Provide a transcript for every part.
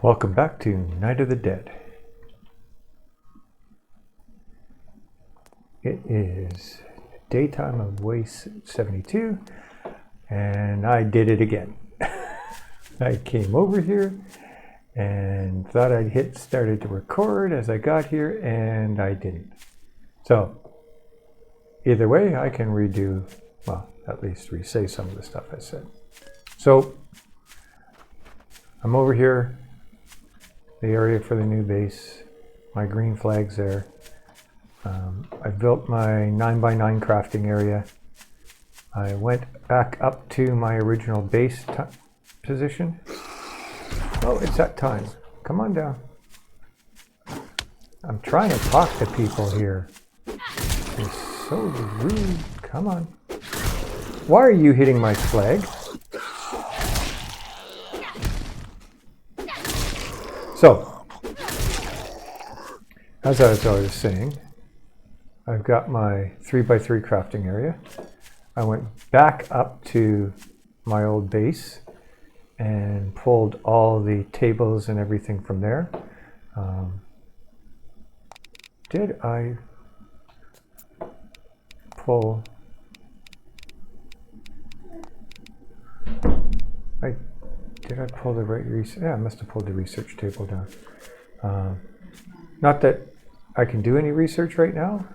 Welcome back to Night of the Dead. It is daytime of Waste 72, and I did it again. I came over here and thought I'd started to record as I got here, and I didn't. So, either way, I can redo, well, at least re-say some of the stuff I said. So, I'm over here. The area for the new base, my green flag's there. I built my 9x9 crafting area. I went back up to my original base position. Oh, it's that time. Come on down. I'm trying to talk to people here. You're so rude. Come on. Why are you hitting my flag? So, as I was saying, I've got my 3x3 crafting area. I went back up to my old base and pulled all the tables and everything from there. Did I pull... Did I pull the right research? Yeah, I must have pulled the research table down. Not that I can do any research right now,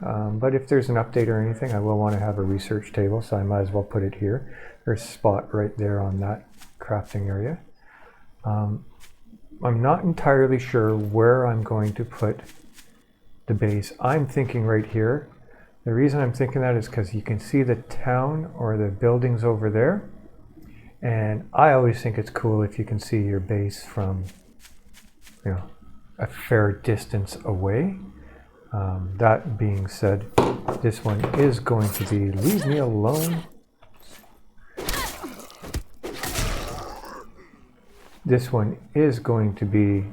but if there's an update or anything, I will want to have a research table, so I might as well put it here. There's a spot right there on that crafting area. I'm not entirely sure where I'm going to put the base. I'm thinking right here. The reason I'm thinking that is because you can see the town or the buildings over there. And I always think it's cool if you can see your base from, a fair distance away. That being said, this one is going to be, leave me alone. This one is going to be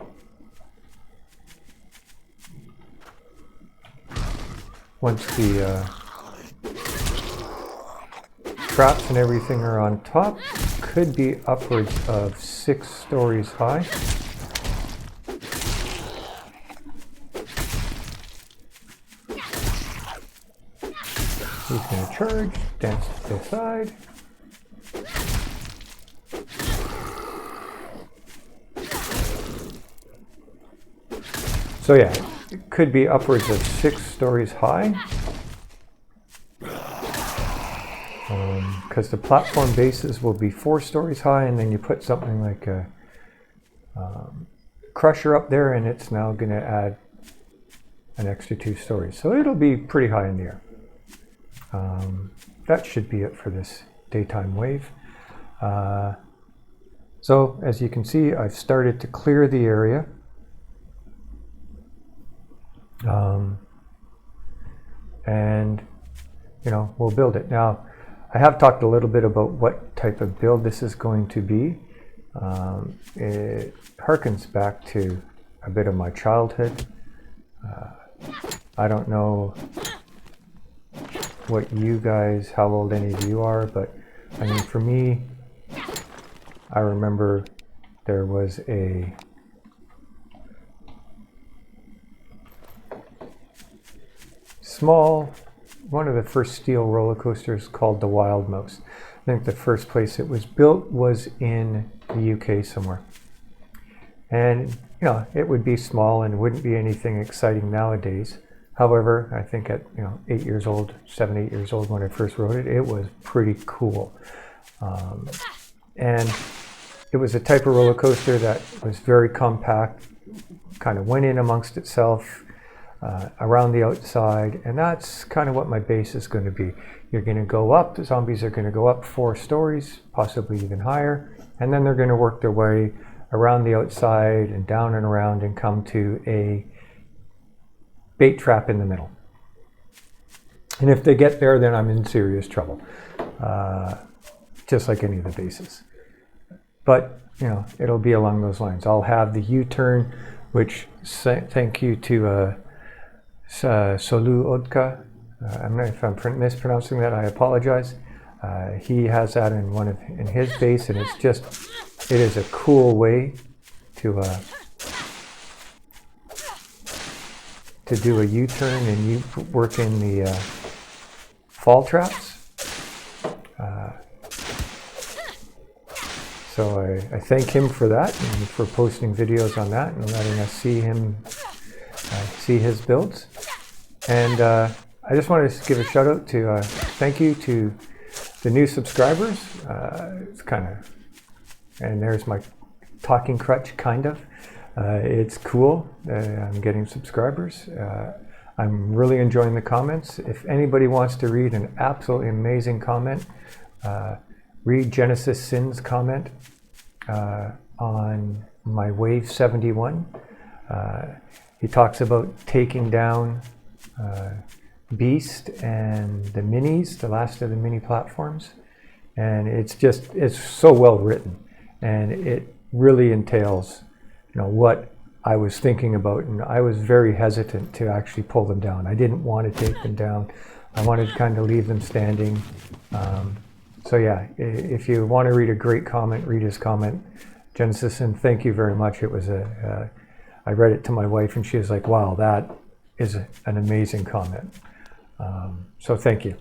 once the traps and everything are on top, could be upwards of 6 stories high. He's going to charge, dance to the side. So yeah, it could be upwards of 6 stories high. Because the platform bases will be 4 stories high, and then you put something like a crusher up there, and it's now going to add an extra 2 stories. So it'll be pretty high in the air. That should be it for this daytime wave. So as you can see, I've started to clear the area. And we'll build it. Now, I have talked a little bit about what type of build this is going to be. It harkens back to a bit of my childhood. I don't know what you guys, how old any of you are, but I mean, for me, I remember there was a one of the first steel roller coasters called the Wild Mouse. I think the first place it was built was in the UK somewhere. And, it would be small and wouldn't be anything exciting nowadays. However, I think at, 8 years old, 7, 8 years old when I first rode it, it was pretty cool. And it was a type of roller coaster that was very compact, kind of went in amongst itself, around the outside, and that's kind of what my base is going to be. You're going to go up, the zombies are going to go up 4 stories, possibly even higher, and then they're going to work their way around the outside and down and around and come to a bait trap in the middle. And if they get there, then I'm in serious trouble, just like any of the bases. But, it'll be along those lines. I'll have the U-turn, which thank you to Solu Odka. If I'm mispronouncing that, I apologize. He has that in his base, and it is a cool way to to do a U-turn and you work in the fall traps. So I thank him for that and for posting videos on that and letting us see him, see his builds. And I just wanted to give a shout out to, thank you to the new subscribers. It's kind of, and there's my talking crutch, kind of. It's cool. I'm getting subscribers. I'm really enjoying the comments. If anybody wants to read an absolutely amazing comment, read Genesis Sin's comment on my Wave 71. He talks about taking down Beast and the minis, the last of the mini platforms. And it's so well written. And it really entails, what I was thinking about. And I was very hesitant to actually pull them down. I didn't want to take them down. I wanted to kind of leave them standing. So yeah, if you want to read a great comment, read his comment. Genesis, and thank you very much. It was I read it to my wife and she was like, wow, that is an amazing comment. So thank you.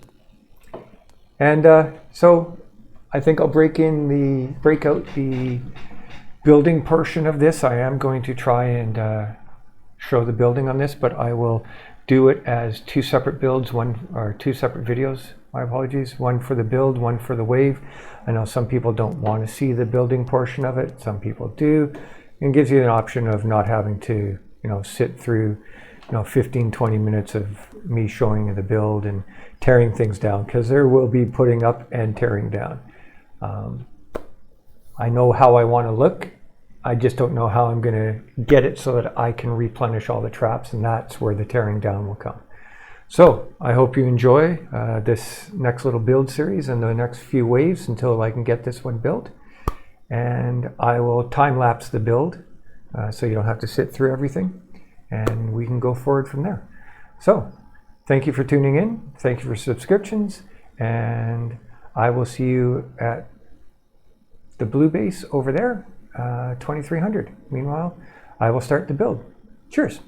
And so I think I'll break out the building portion of this. I am going to try and show the building on this, but I will do it as two separate builds, two separate videos. My apologies. One for the build, one for the wave. I know some people don't want to see the building portion of it. Some people do. It gives you an option of not having to, sit through, 15, 20 minutes of me showing you the build and tearing things down, because there will be putting up and tearing down. I know how I want to look. I just don't know how I'm going to get it so that I can replenish all the traps, and that's where the tearing down will come. So I hope you enjoy this next little build series and the next few waves until I can get this one built. And I will time lapse the build so you don't have to sit through everything, and we can go forward from there. So thank you for tuning in. Thank you for subscriptions, and I will see you at the blue base over there, 2300. Meanwhile, I will start the build. Cheers.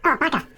Oh, Baka.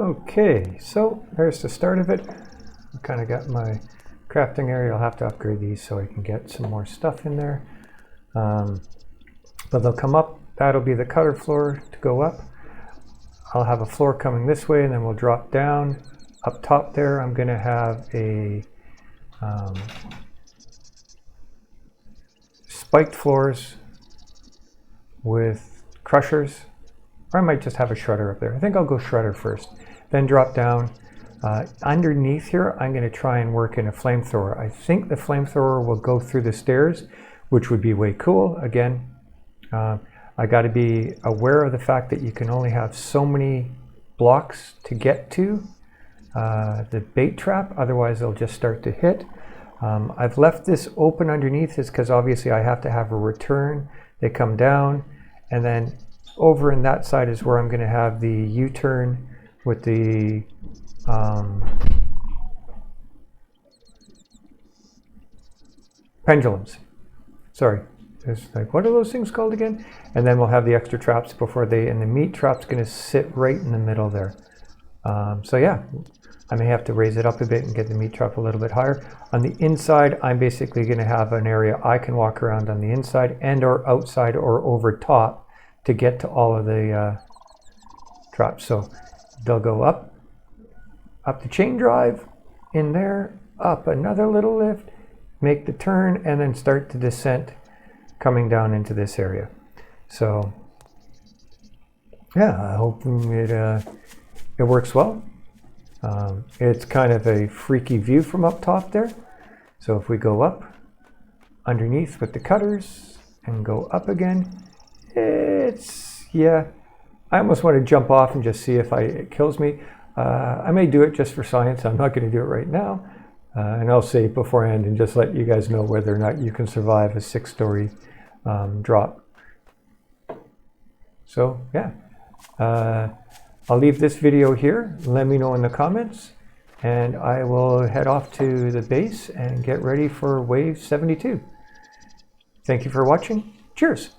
Okay, so there's the start of it. I kind of got my crafting area. I'll have to upgrade these so I can get some more stuff in there. But they'll come up. That'll be the cutter floor to go up. I'll have a floor coming this way, and then we'll drop down. Up top there, I'm going to have a spiked floors with crushers, or I might just have a shredder up there. I think I'll go shredder first, then drop down. Underneath here, I'm going to try and work in a flamethrower. I think the flamethrower will go through the stairs, which would be way cool. Again, I got to be aware of the fact that you can only have so many blocks to get to the bait trap, otherwise they'll just start to hit. I've left this open underneath is because obviously I have to have a return. They come down, and then over in that side is where I'm going to have the U-turn with the pendulums. Sorry, there's like, what are those things called again? And then we'll have the extra traps before and the meat trap's going to sit right in the middle there. So yeah, I may have to raise it up a bit and get the meat trap a little bit higher. On the inside, I'm basically going to have an area I can walk around on the inside and or outside or over top to get to all of the traps. So they'll go up the chain drive, in there, up another little lift, make the turn, and then start the descent coming down into this area. So yeah, I hope it works well. It's kind of a freaky view from up top there. So if we go up underneath with the cutters and go up again, yeah, I almost want to jump off and just see if it kills me. I may do it just for science. I'm not going to do it right now. And I'll say it beforehand and just let you guys know whether or not you can survive a 6-story drop. So yeah, I'll leave this video here. Let me know in the comments, and I will head off to the base and get ready for wave 72. Thank you for watching. Cheers.